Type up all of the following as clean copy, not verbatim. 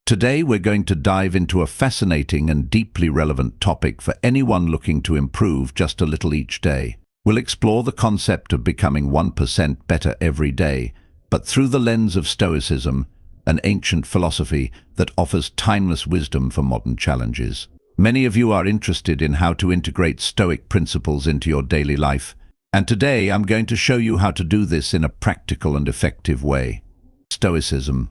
Today we're going to dive into a fascinating and deeply relevant topic for anyone looking to improve just a little each day. We'll explore the concept of becoming 1% better every day, but through the lens of Stoicism, an ancient philosophy that offers timeless wisdom for modern challenges. Many of you are interested in how to integrate Stoic principles into your daily life, and today I'm going to show you how to do this in a practical and effective way. Stoicism,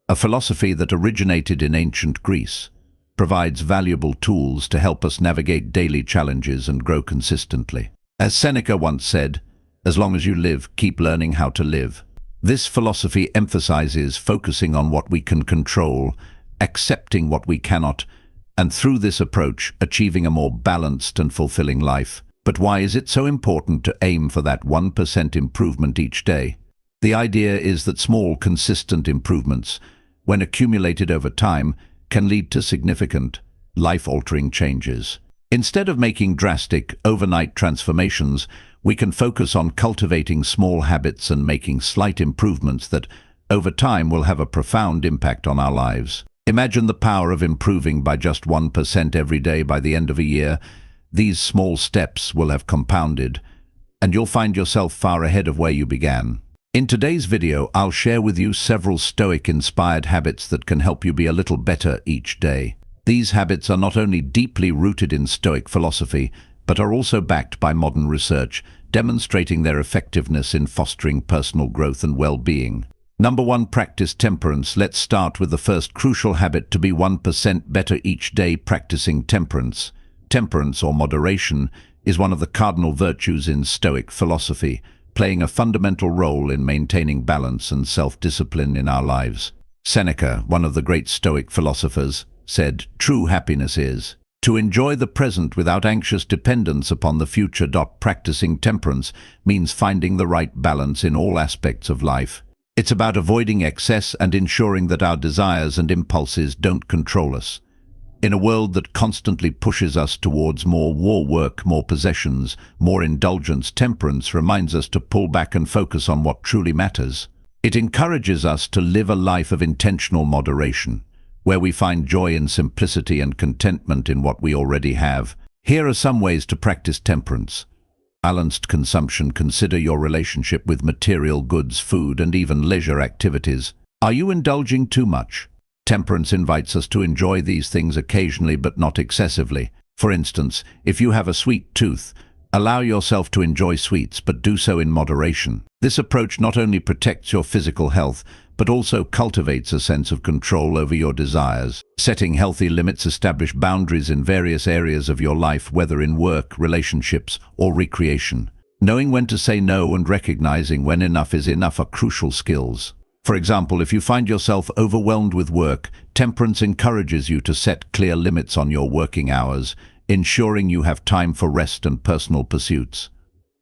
a philosophy that originated in ancient Greece, provides valuable tools to help us navigate daily challenges and grow consistently. As Seneca once said, "As long as you live, keep learning how to live." This philosophy emphasizes focusing on what we can control, accepting what we cannot, and through this approach, achieving a more balanced and fulfilling life. But why is it so important to aim for that 1% improvement each day? The idea is that small, consistent improvements, when accumulated over time, can lead to significant, life-altering changes. Instead of making drastic, overnight transformations, we can focus on cultivating small habits and making slight improvements that, over time, will have a profound impact on our lives. Imagine the power of improving by just 1% every day by the end of a year. These small steps will have compounded, and you'll find yourself far ahead of where you began. In today's video, I'll share with you several Stoic-inspired habits that can help you be a little better each day. These habits are not only deeply rooted in Stoic philosophy, but are also backed by modern research, demonstrating their effectiveness in fostering personal growth and well-being. Number 1, practice temperance. Let's start with the first crucial habit to be 1% better each day: practicing temperance. Temperance, or moderation, is one of the cardinal virtues in Stoic philosophy, playing a fundamental role in maintaining balance and self-discipline in our lives. Seneca, one of the great Stoic philosophers, said, "True happiness is to enjoy the present without anxious dependence upon the future." Practicing temperance means finding the right balance in all aspects of life. It's about avoiding excess and ensuring that our desires and impulses don't control us. In a world that constantly pushes us towards more work, more possessions, more indulgence, temperance reminds us to pull back and focus on what truly matters. It encourages us to live a life of intentional moderation, where we find joy in simplicity and contentment in what we already have. Here are some ways to practice temperance. Balanced consumption. Consider your relationship with material goods, food, and even leisure activities. Are you indulging too much? Temperance invites us to enjoy these things occasionally but not excessively. For instance, if you have a sweet tooth, allow yourself to enjoy sweets, but do so in moderation. This approach not only protects your physical health, but also cultivates a sense of control over your desires. Setting healthy limits. Establish boundaries in various areas of your life, whether in work, relationships, or recreation. Knowing when to say no and recognizing when enough is enough are crucial skills. For example, if you find yourself overwhelmed with work, temperance encourages you to set clear limits on your working hours, ensuring you have time for rest and personal pursuits.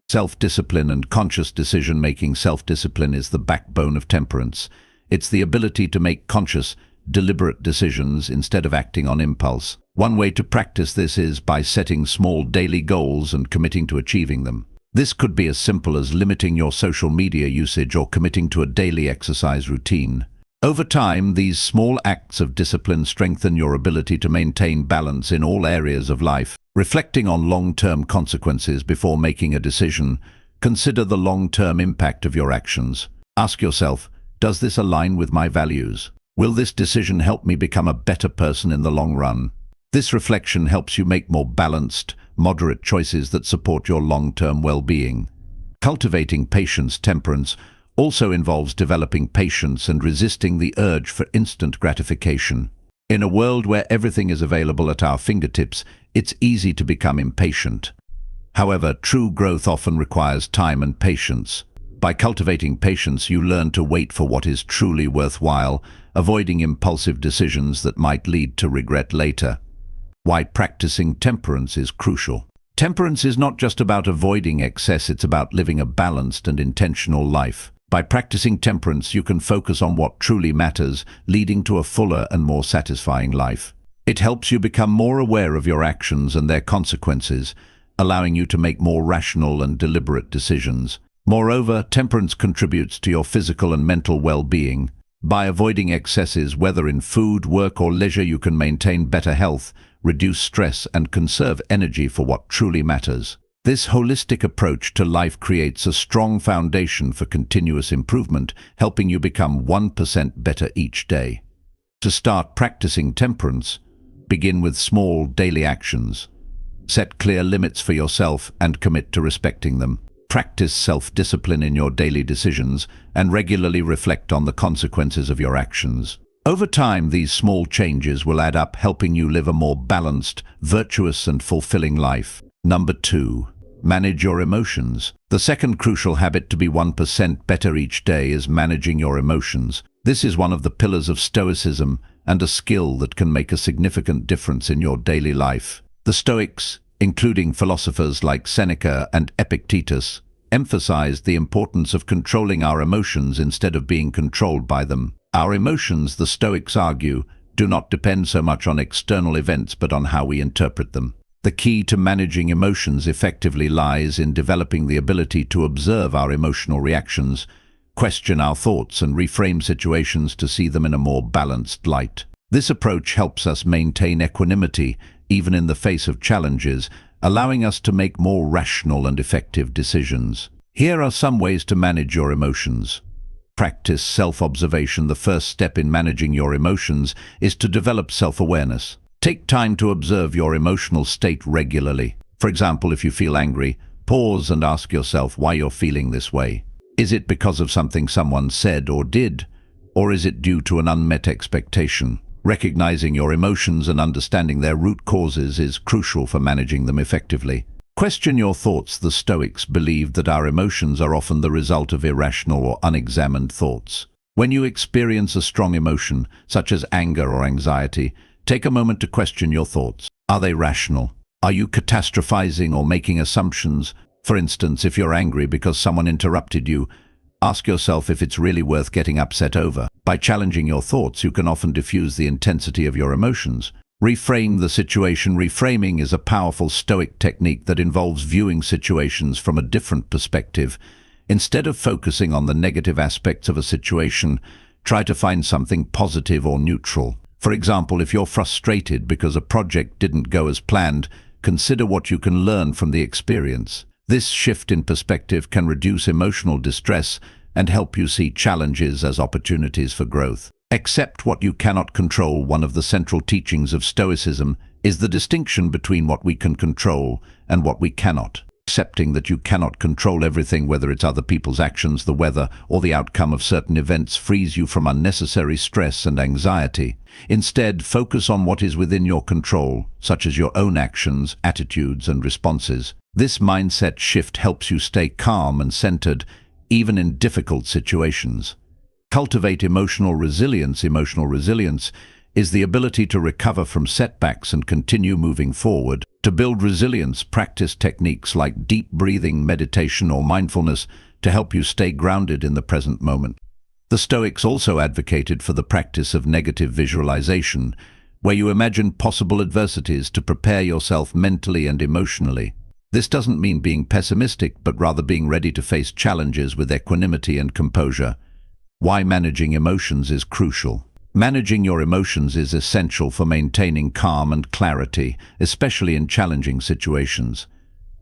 Self-discipline and conscious decision-making. Self-discipline is the backbone of temperance. It's the ability to make conscious, deliberate decisions instead of acting on impulse. One way to practice this is by setting small daily goals and committing to achieving them. This could be as simple as limiting your social media usage or committing to a daily exercise routine. Over time, these small acts of discipline strengthen your ability to maintain balance in all areas of life. Reflecting on long-term consequences before making a decision, consider the long-term impact of your actions. Ask yourself, does this align with my values? Will this decision help me become a better person in the long run? This reflection helps you make more balanced, moderate choices that support your long-term well-being. Cultivating patience. Temperance also involves developing patience and resisting the urge for instant gratification. In a world where everything is available at our fingertips, it's easy to become impatient. However, true growth often requires time and patience. By cultivating patience, you learn to wait for what is truly worthwhile, avoiding impulsive decisions that might lead to regret later. Why practicing temperance is crucial. Temperance is not just about avoiding excess, it's about living a balanced and intentional life. By practicing temperance, you can focus on what truly matters, leading to a fuller and more satisfying life. It helps you become more aware of your actions and their consequences, allowing you to make more rational and deliberate decisions. Moreover, temperance contributes to your physical and mental well-being. By avoiding excesses, whether in food, work, or leisure, you can maintain better health, reduce stress, and conserve energy for what truly matters. This holistic approach to life creates a strong foundation for continuous improvement, helping you become 1% better each day. To start practicing temperance, begin with small daily actions. Set clear limits for yourself and commit to respecting them. Practice self-discipline in your daily decisions and regularly reflect on the consequences of your actions. Over time, these small changes will add up, helping you live a more balanced, virtuous, and fulfilling life. Number 2. Manage your emotions. The second crucial habit to be 1% better each day is managing your emotions. This is one of the pillars of Stoicism and a skill that can make a significant difference in your daily life. The Stoics, including philosophers like Seneca and Epictetus, emphasized the importance of controlling our emotions instead of being controlled by them. Our emotions, the Stoics argue, do not depend so much on external events but on how we interpret them. The key to managing emotions effectively lies in developing the ability to observe our emotional reactions, question our thoughts, and reframe situations to see them in a more balanced light. This approach helps us maintain equanimity even in the face of challenges, allowing us to make more rational and effective decisions. Here are some ways to manage your emotions. Practice self-observation. The first step in managing your emotions is to develop self-awareness. Take time to observe your emotional state regularly. For example, if you feel angry, pause and ask yourself why you're feeling this way. Is it because of something someone said or did, or is it due to an unmet expectation? Recognizing your emotions and understanding their root causes is crucial for managing them effectively. Question your thoughts. The Stoics believed that our emotions are often the result of irrational or unexamined thoughts. When you experience a strong emotion, such as anger or anxiety, take a moment to question your thoughts. Are they rational? Are you catastrophizing or making assumptions? For instance, if you're angry because someone interrupted you, ask yourself if it's really worth getting upset over. By challenging your thoughts, you can often diffuse the intensity of your emotions. Reframe the situation. Reframing is a powerful Stoic technique that involves viewing situations from a different perspective. Instead of focusing on the negative aspects of a situation, try to find something positive or neutral. For example, if you're frustrated because a project didn't go as planned, consider what you can learn from the experience. This shift in perspective can reduce emotional distress and help you see challenges as opportunities for growth. Accept what you cannot control. One of the central teachings of Stoicism is the distinction between what we can control and what we cannot. Accepting that you cannot control everything, whether it's other people's actions, the weather, or the outcome of certain events, frees you from unnecessary stress and anxiety. Instead, focus on what is within your control, such as your own actions, attitudes, and responses. This mindset shift helps you stay calm and centered, even in difficult situations. Cultivate emotional resilience. Emotional resilience is the ability to recover from setbacks and continue moving forward. To build resilience, practice techniques like deep breathing, meditation, or mindfulness to help you stay grounded in the present moment. The Stoics also advocated for the practice of negative visualization, where you imagine possible adversities to prepare yourself mentally and emotionally. This doesn't mean being pessimistic, but rather being ready to face challenges with equanimity and composure. Why managing emotions is crucial. Managing your emotions is essential for maintaining calm and clarity, especially in challenging situations.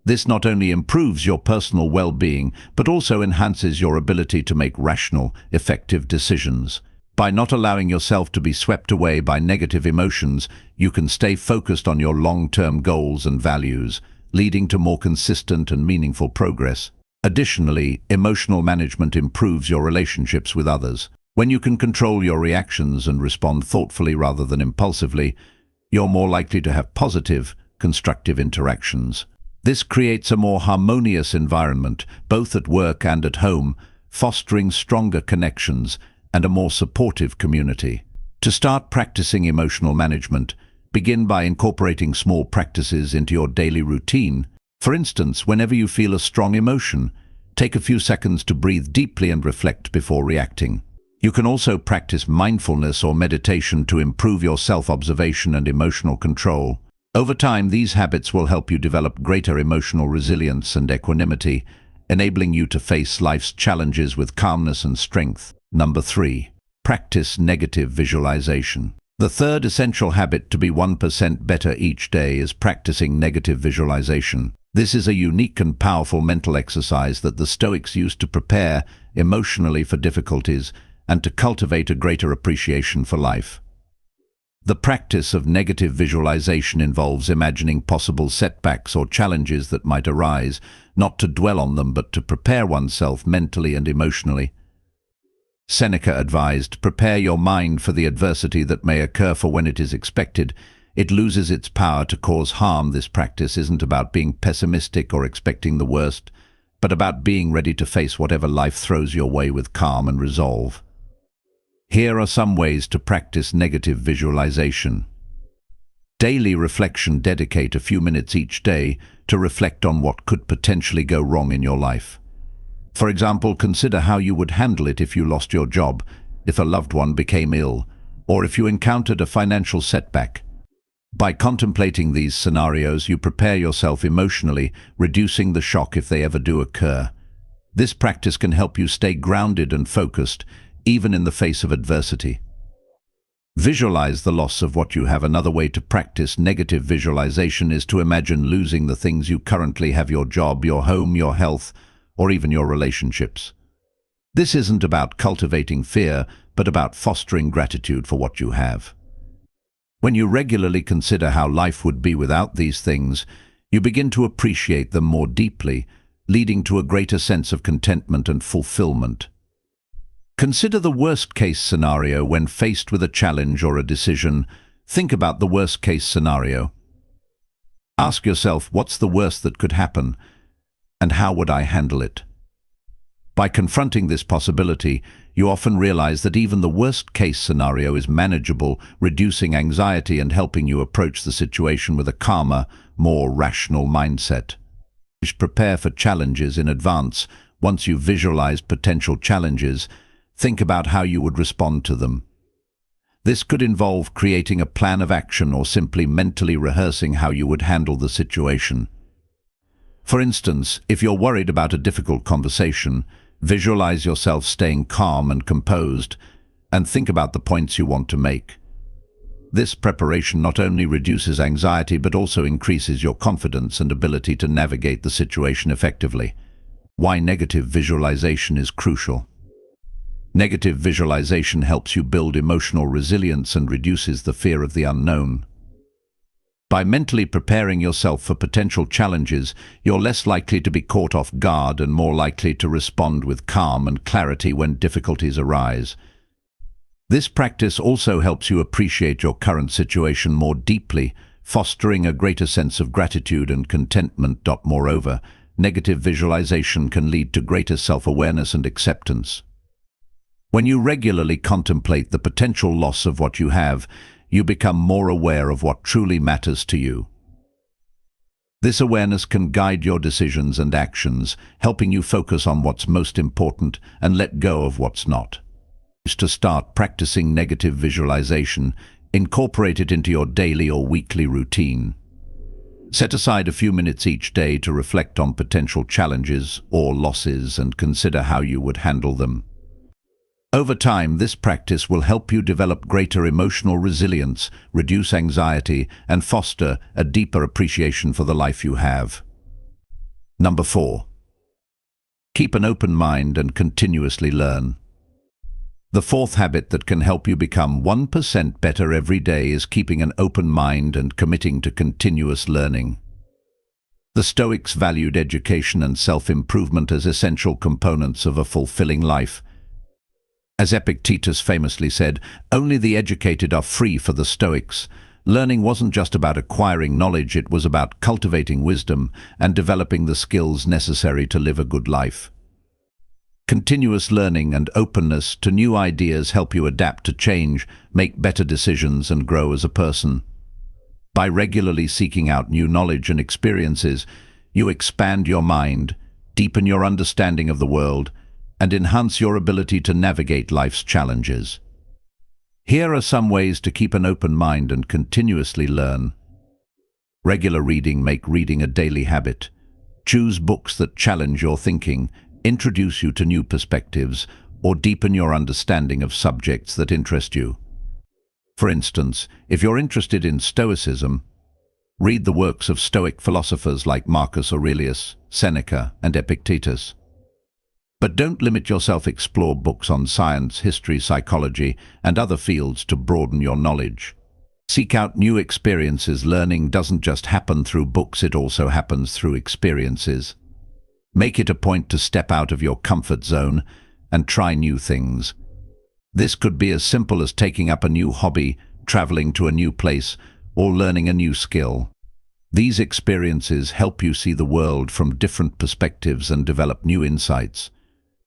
This not only improves your personal well-being, but also enhances your ability to make rational, effective decisions. By not allowing yourself to be swept away by negative emotions, you can stay focused on your long-term goals and values, leading to more consistent and meaningful progress. Additionally, emotional management improves your relationships with others. When you can control your reactions and respond thoughtfully rather than impulsively, you're more likely to have positive, constructive interactions. This creates a more harmonious environment, both at work and at home, fostering stronger connections and a more supportive community. To start practicing emotional management, begin by incorporating small practices into your daily routine. For instance, whenever you feel a strong emotion, take a few seconds to breathe deeply and reflect before reacting. You can also practice mindfulness or meditation to improve your self-observation and emotional control. Over time, these habits will help you develop greater emotional resilience and equanimity, enabling you to face life's challenges with calmness and strength. Number 3. practice negative visualization. The third essential habit to be 1% better each day is practicing negative visualization. This is a unique and powerful mental exercise that the Stoics used to prepare emotionally for difficulties and to cultivate a greater appreciation for life. The practice of negative visualization involves imagining possible setbacks or challenges that might arise, not to dwell on them but to prepare oneself mentally and emotionally. Seneca advised, "Prepare your mind for the adversity that may occur, for when it is expected, it loses its power to cause harm." This practice isn't about being pessimistic or expecting the worst, but about being ready to face whatever life throws your way with calm and resolve. Here are some ways to practice negative visualization. Daily reflection. Dedicate a few minutes each day to reflect on what could potentially go wrong in your life. For example, consider how you would handle it if you lost your job, if a loved one became ill, or if you encountered a financial setback. By contemplating these scenarios, you prepare yourself emotionally, reducing the shock if they ever do occur. This practice can help you stay grounded and focused, even in the face of adversity. Visualize the loss of what you have. Another way to practice negative visualization is to imagine losing the things you currently have: your job, your home, your health, or even your relationships. This isn't about cultivating fear, but about fostering gratitude for what you have. When you regularly consider how life would be without these things, you begin to appreciate them more deeply, leading to a greater sense of contentment and fulfillment. Consider the worst-case scenario when faced with a challenge or a decision. Think about the worst-case scenario. Ask yourself, what's the worst that could happen, and how would I handle it? By confronting this possibility, you often realize that even the worst-case scenario is manageable, reducing anxiety and helping you approach the situation with a calmer, more rational mindset. Prepare for challenges in advance. Once you've visualized potential challenges, think about how you would respond to them. This could involve creating a plan of action or simply mentally rehearsing how you would handle the situation. For instance, if you're worried about a difficult conversation, visualize yourself staying calm and composed, and think about the points you want to make. This preparation not only reduces anxiety but also increases your confidence and ability to navigate the situation effectively. Why negative visualization is crucial. Negative visualization helps you build emotional resilience and reduces the fear of the unknown. By mentally preparing yourself for potential challenges, you're less likely to be caught off guard and more likely to respond with calm and clarity when difficulties arise. This practice also helps you appreciate your current situation more deeply, fostering a greater sense of gratitude and contentment. Moreover, negative visualization can lead to greater self-awareness and acceptance. When you regularly contemplate the potential loss of what you have, you become more aware of what truly matters to you. This awareness can guide your decisions and actions, helping you focus on what's most important and let go of what's not. To start practicing negative visualization, incorporate it into your daily or weekly routine. Set aside a few minutes each day to reflect on potential challenges or losses and consider how you would handle them. Over time, this practice will help you develop greater emotional resilience, reduce anxiety, and foster a deeper appreciation for the life you have. Number 4. Keep an open mind and continuously learn. The fourth habit that can help you become 1% better every day is keeping an open mind and committing to continuous learning. The Stoics valued education and self-improvement as essential components of a fulfilling life. As Epictetus famously said, "Only the educated are free." For the Stoics, learning wasn't just about acquiring knowledge, it was about cultivating wisdom and developing the skills necessary to live a good life. Continuous learning and openness to new ideas help you adapt to change, make better decisions, and grow as a person. By regularly seeking out new knowledge and experiences, you expand your mind, deepen your understanding of the world, and enhance your ability to navigate life's challenges. Here are some ways to keep an open mind and continuously learn. Regular reading. Make reading a daily habit. Choose books that challenge your thinking, introduce you to new perspectives, or deepen your understanding of subjects that interest you. For instance, if you're interested in Stoicism, read the works of Stoic philosophers like Marcus Aurelius, Seneca, and Epictetus. But don't limit yourself. Explore books on science, history, psychology, and other fields to broaden your knowledge. Seek out new experiences. Learning doesn't just happen through books, it also happens through experiences. Make it a point to step out of your comfort zone and try new things. This could be as simple as taking up a new hobby, traveling to a new place, or learning a new skill. These experiences help you see the world from different perspectives and develop new insights.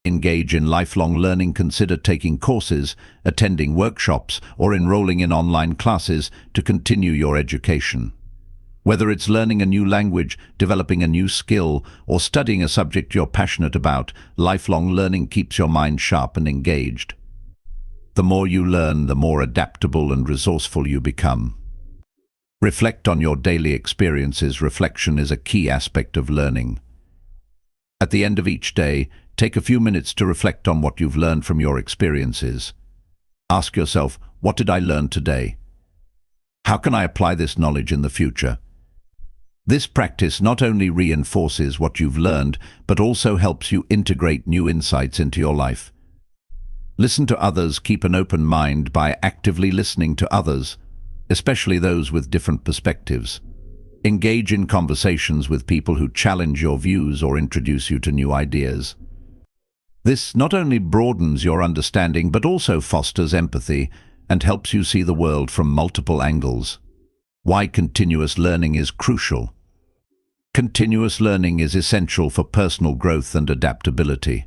Engage in lifelong learning. Consider taking courses, attending workshops, or enrolling in online classes to continue your education. Whether it's learning a new language, developing a new skill, or studying a subject you're passionate about, lifelong learning keeps your mind sharp and engaged. The more you learn, the more adaptable and resourceful you become. Reflect on your daily experiences. Reflection is a key aspect of learning. At the end of each day, take a few minutes to reflect on what you've learned from your experiences. Ask yourself, what did I learn today? How can I apply this knowledge in the future? This practice not only reinforces what you've learned, but also helps you integrate new insights into your life. Listen to others. Keep an open mind by actively listening to others, especially those with different perspectives. Engage in conversations with people who challenge your views or introduce you to new ideas. This not only broadens your understanding, but also fosters empathy and helps you see the world from multiple angles. Why continuous learning is crucial. Continuous learning is essential for personal growth and adaptability.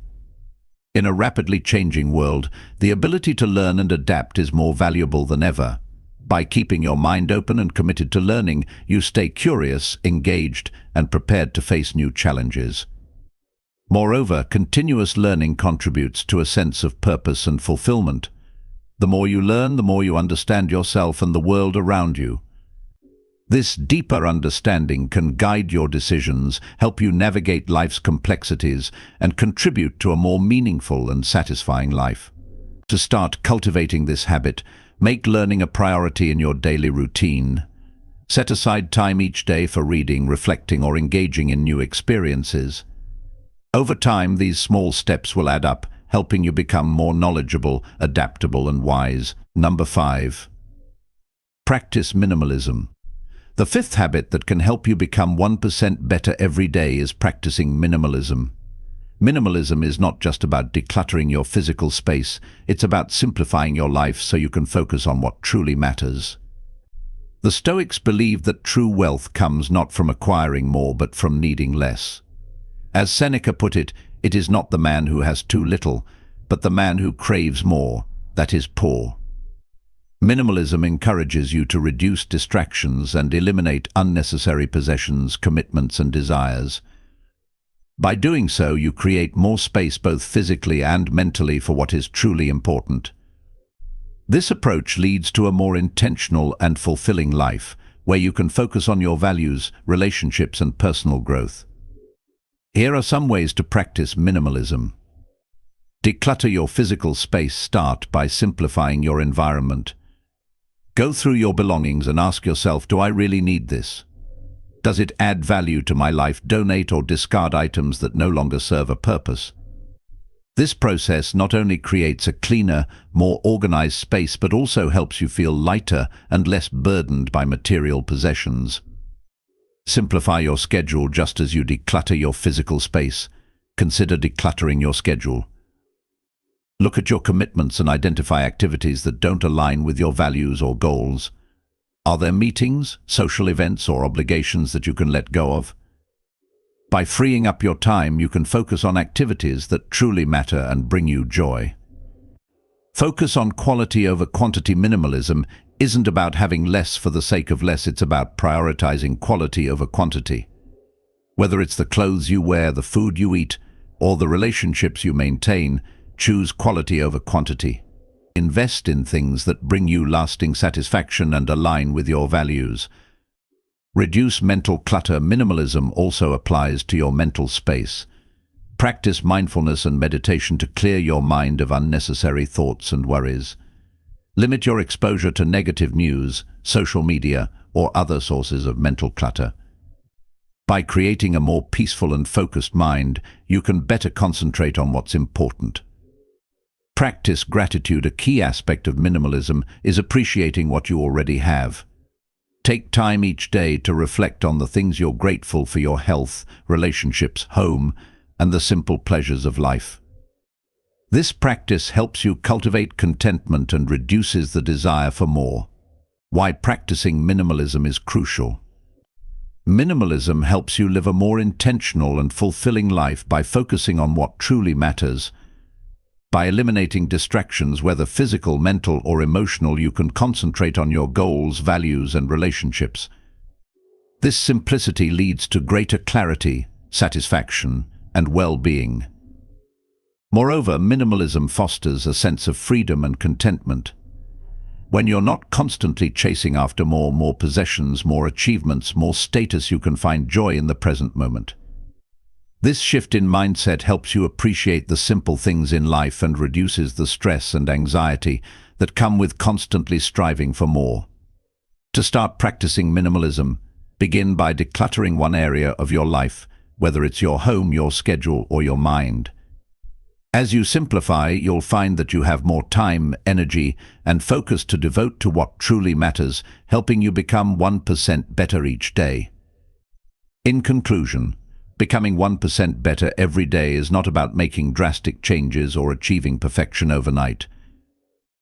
In a rapidly changing world, the ability to learn and adapt is more valuable than ever. By keeping your mind open and committed to learning, you stay curious, engaged, and prepared to face new challenges. Moreover, continuous learning contributes to a sense of purpose and fulfillment. The more you learn, the more you understand yourself and the world around you. This deeper understanding can guide your decisions, help you navigate life's complexities, and contribute to a more meaningful and satisfying life. To start cultivating this habit, make learning a priority in your daily routine. Set aside time each day for reading, reflecting, or engaging in new experiences. Over time, these small steps will add up, helping you become more knowledgeable, adaptable, and wise. Number 5. Practice minimalism. The fifth habit that can help you become 1% better every day is practicing minimalism. Minimalism is not just about decluttering your physical space, it's about simplifying your life so you can focus on what truly matters. The Stoics believed that true wealth comes not from acquiring more but from needing less. As Seneca put it, it is not the man who has too little, but the man who craves more, that is poor. Minimalism encourages you to reduce distractions and eliminate unnecessary possessions, commitments, and desires. By doing so, you create more space both physically and mentally for what is truly important. This approach leads to a more intentional and fulfilling life, where you can focus on your values, relationships, and personal growth. Here are some ways to practice minimalism. Declutter your physical space. Start by simplifying your environment. Go through your belongings and ask yourself, do I really need this? Does it add value to my life? Donate or discard items that no longer serve a purpose. This process not only creates a cleaner, more organized space, but also helps you feel lighter and less burdened by material possessions. Simplify your schedule. Just as you declutter your physical space, consider decluttering your schedule. Look at your commitments and identify activities that don't align with your values or goals. Are there meetings, social events, or obligations that you can let go of? By freeing up your time, you can focus on activities that truly matter and bring you joy. Focus on quality over quantity. Minimalism isn't about having less for the sake of less, it's about prioritizing quality over quantity. Whether it's the clothes you wear, the food you eat, or the relationships you maintain, choose quality over quantity. Invest in things that bring you lasting satisfaction and align with your values. Reduce mental clutter. Minimalism also applies to your mental space. Practice mindfulness and meditation to clear your mind of unnecessary thoughts and worries. Limit your exposure to negative news, social media, or other sources of mental clutter. By creating a more peaceful and focused mind, you can better concentrate on what's important. Practice gratitude. A key aspect of minimalism is appreciating what you already have. Take time each day to reflect on the things you're grateful for: your health, relationships, home, and the simple pleasures of life. This practice helps you cultivate contentment and reduces the desire for more. Why practicing minimalism is crucial. Minimalism helps you live a more intentional and fulfilling life by focusing on what truly matters. By eliminating distractions, whether physical, mental, or emotional, you can concentrate on your goals, values, and relationships. This simplicity leads to greater clarity, satisfaction, and well-being. Moreover, minimalism fosters a sense of freedom and contentment. When you're not constantly chasing after more possessions, more achievements, more status, you can find joy in the present moment. This shift in mindset helps you appreciate the simple things in life and reduces the stress and anxiety that come with constantly striving for more. To start practicing minimalism, begin by decluttering one area of your life, whether it's your home, your schedule, or your mind. As you simplify, you'll find that you have more time, energy, and focus to devote to what truly matters, helping you become 1% better each day. In conclusion, becoming 1% better every day is not about making drastic changes or achieving perfection overnight.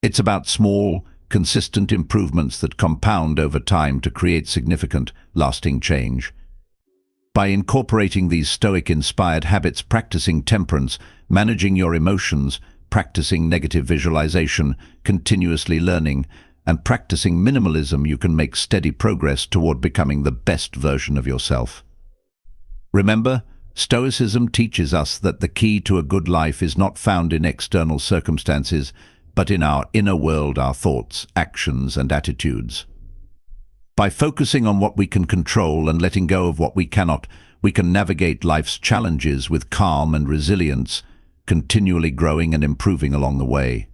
It's about small, consistent improvements that compound over time to create significant, lasting change. By incorporating these Stoic-inspired habits, practicing temperance, managing your emotions, practicing negative visualization, continuously learning, and practicing minimalism, you can make steady progress toward becoming the best version of yourself. Remember, Stoicism teaches us that the key to a good life is not found in external circumstances, but in our inner world, our thoughts, actions, and attitudes. By focusing on what we can control and letting go of what we cannot, we can navigate life's challenges with calm and resilience, continually growing and improving along the way.